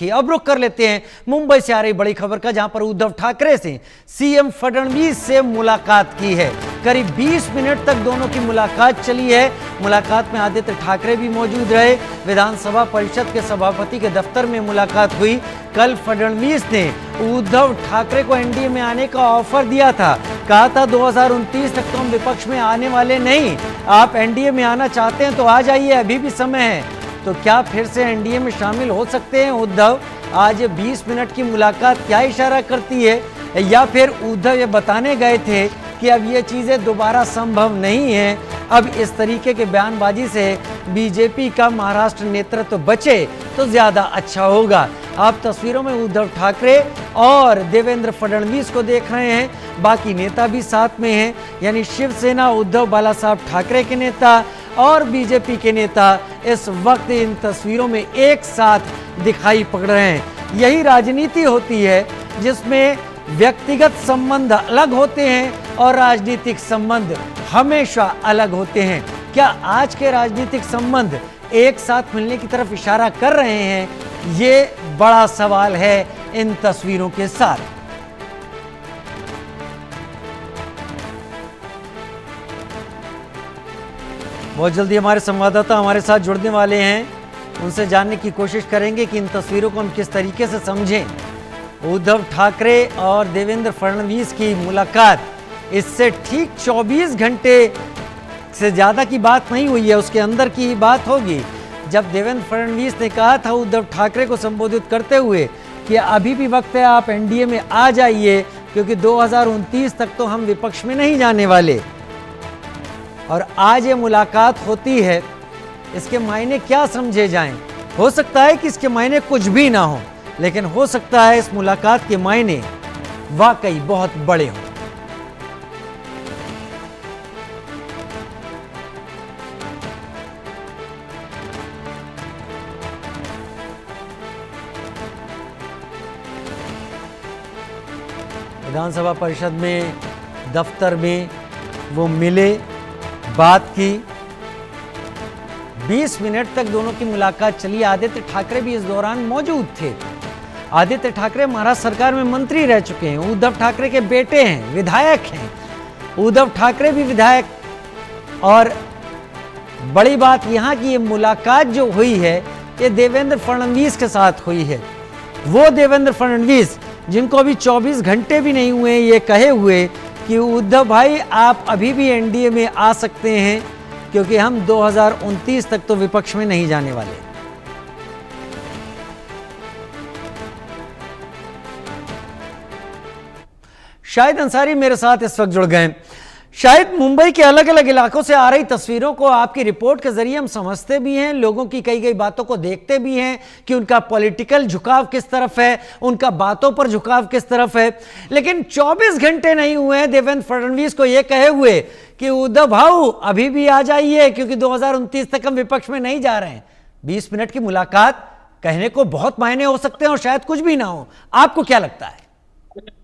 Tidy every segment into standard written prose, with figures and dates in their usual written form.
अब रुख कर लेते हैं मुंबई से आ रही बड़ी खबर का, जहां पर उद्धव ठाकरे से सीएम फडणवीस से मुलाकात की है। करीब 20 मिनट तक दोनों की मुलाकात चली है। मुलाकात में आदित्य ठाकरे भी मौजूद रहे। विधानसभा परिषद के सभापति के दफ्तर में मुलाकात हुई। कल फडणवीस ने उद्धव ठाकरे को एनडीए में आने का ऑफर दिया था। कहा था 2029 तक तो हम विपक्ष में आने वाले नहीं, आप एनडीए में आना चाहते हैं तो आ जाइए, अभी भी समय है। तो क्या फिर से एनडीए में शामिल हो सकते हैं उद्धव? आज 20 मिनट की मुलाकात क्या इशारा करती है? या फिर उद्धव ये बताने गए थे कि अब ये चीज़ें दोबारा संभव नहीं है? अब इस तरीके के बयानबाजी से बीजेपी का महाराष्ट्र नेतृत्व बचे तो ज़्यादा अच्छा होगा। आप तस्वीरों में उद्धव ठाकरे और देवेंद्र फडणवीस को देख रहे हैं। बाकी नेता भी साथ में हैं, यानी शिवसेना उद्धव बाला साहब ठाकरे के नेता और बीजेपी के नेता इस वक्त इन तस्वीरों में एक साथ दिखाई पड़ रहे हैं। यही राजनीति होती है जिसमें व्यक्तिगत संबंध अलग होते हैं और राजनीतिक संबंध हमेशा अलग होते हैं। क्या आज के राजनीतिक संबंध एक साथ मिलने की तरफ इशारा कर रहे हैं? ये बड़ा सवाल है इन तस्वीरों के साथ। बहुत जल्दी हमारे संवाददाता हमारे साथ जुड़ने वाले हैं, उनसे जानने की कोशिश करेंगे कि इन तस्वीरों को हम किस तरीके से समझें। उद्धव ठाकरे और देवेंद्र फडणवीस की मुलाकात, इससे ठीक 24 घंटे से ज़्यादा की बात नहीं हुई है, उसके अंदर की ही बात होगी। जब देवेंद्र फडणवीस ने कहा था उद्धव ठाकरे को संबोधित करते हुए कि अभी भी वक्त है, आप एनडीए में आ जाइए, क्योंकि 2029 तक तो हम विपक्ष में नहीं जाने वाले। और आज ये मुलाकात होती है, इसके मायने क्या समझे जाएं? हो सकता है कि इसके मायने कुछ भी ना हो, लेकिन हो सकता है इस मुलाकात के मायने वाकई बहुत बड़े हों। विधानसभा परिषद में दफ्तर में वो मिले, बात की। 20 मिनट तक दोनों की मुलाकात चली। आदित्य ठाकरे भी इस दौरान मौजूद थे। आदित्य ठाकरे महाराष्ट्र सरकार में मंत्री रह चुके हैं, उद्धव ठाकरे के बेटे हैं, विधायक हैं। उद्धव ठाकरे भी विधायक। और बड़ी बात यहां की ये मुलाकात जो हुई है, ये देवेंद्र फडणवीस के साथ हुई है। वो देवेंद्र फडणवीस जिनको अभी 24 घंटे भी नहीं हुए ये कहे हुए कि उद्धव भाई आप अभी भी एनडीए में आ सकते हैं, क्योंकि हम 2029 तक तो विपक्ष में नहीं जाने वाले। शाहिद अंसारी मेरे साथ इस वक्त जुड़ गए। शायद मुंबई के अलग अलग इलाकों से आ रही तस्वीरों को आपकी रिपोर्ट के जरिए हम समझते भी हैं, लोगों की कई कई बातों को देखते भी हैं कि उनका पॉलिटिकल झुकाव किस तरफ है, उनका बातों पर झुकाव किस तरफ है। लेकिन 24 घंटे नहीं हुए हैं देवेंद्र फडणवीस को यह कहे हुए कि उद्धव भाऊ अभी भी आ जाइए, क्योंकि 2029 तक हम विपक्ष में नहीं जा रहे हैं। 20 मिनट की मुलाकात कहने को बहुत मायने हो सकते हैं और शायद कुछ भी ना हो। आपको क्या लगता है?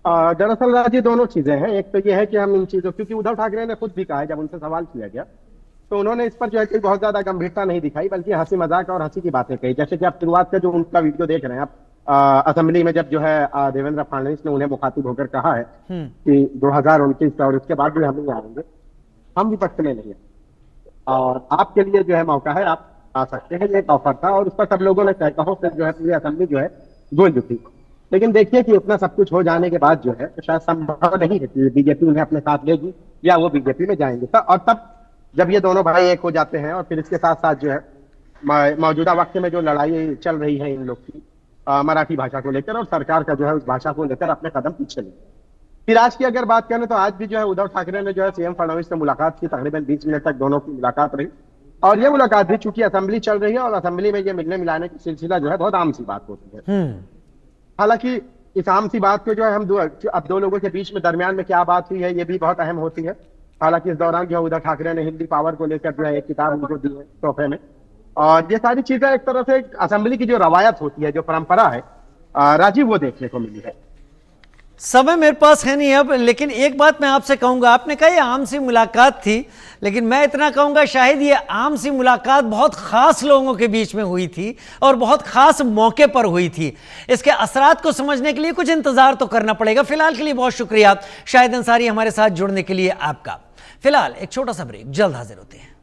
दरअसल राजी दोनों चीजें हैं। एक तो यह है कि हम इन चीजों, क्योंकि उद्धव ठाकरे ने खुद भी कहा है, जब उनसे सवाल किया गया तो उन्होंने इस पर जो है कि बहुत ज्यादा गंभीरता नहीं दिखाई, बल्कि हंसी मजाक और हंसी की बातें कही। जैसे कि आप शुरुआत का जो उनका वीडियो देख रहे हैं आप, असेंबली में जब जो है देवेंद्र फडणवीस ने उन्हें मुखातिब होकर कहा है कि 2029 और उसके बाद भी हम नहीं आएंगे, हम विपक्ष में नहीं है और आपके लिए जो है मौका है, आप आ सकते हैं। ये एक ऑफर था और उस पर सब लोगों ने तय कहो फिर जो है पूरी असेंबली जो है गूंज उठी। लेकिन देखिए कि उतना सब कुछ हो जाने के बाद जो है तो शायद संभव नहीं है कि बीजेपी उन्हें अपने साथ लेगी या वो बीजेपी में जाएंगे। और तब जब ये दोनों भाई एक हो जाते हैं और फिर इसके साथ साथ जो है मौजूदा वक्त में जो लड़ाई चल रही है इन लोग की मराठी भाषा को लेकर, और सरकार का जो है उस भाषा को लेकर अपने कदम पीछे ले। फिर आज की अगर बात करें तो आज भी जो है उद्धव ठाकरे ने जो है सीएम फडणवीस से मुलाकात की। तकरीबन 20 मिनट तक दोनों की मुलाकात रही और ये मुलाकात भी चूंकि असेंबली चल रही है और असेंबली में ये मिलने मिलाने की सिलसिला जो है बहुत आम सी बात होती है। हालांकि इस आम सी बात को जो है हम अब दो लोगों के बीच में दरमियान में क्या बात हुई है ये भी बहुत अहम होती है। हालांकि इस दौरान जो है उद्धव ठाकरे ने हिंदी पावर को लेकर जो है एक किताब उनको दी है तोहफे में। और ये सारी चीजें एक तरह से असेंबली की जो रवायत होती है, जो परंपरा है राजीव, वो देखने को मिली है। समय मेरे पास है नहीं अब, लेकिन एक बात मैं आपसे कहूंगा, आपने कहा ये आम सी मुलाकात थी, लेकिन मैं इतना कहूंगा शायद ये आम सी मुलाकात बहुत खास लोगों के बीच में हुई थी और बहुत खास मौके पर हुई थी। इसके असरात को समझने के लिए कुछ इंतजार तो करना पड़ेगा। फिलहाल के लिए बहुत शुक्रिया शाहिद अंसारी हमारे साथ जुड़ने के लिए आपका। फिलहाल एक छोटा सा ब्रेक, जल्द हाजिर होते हैं।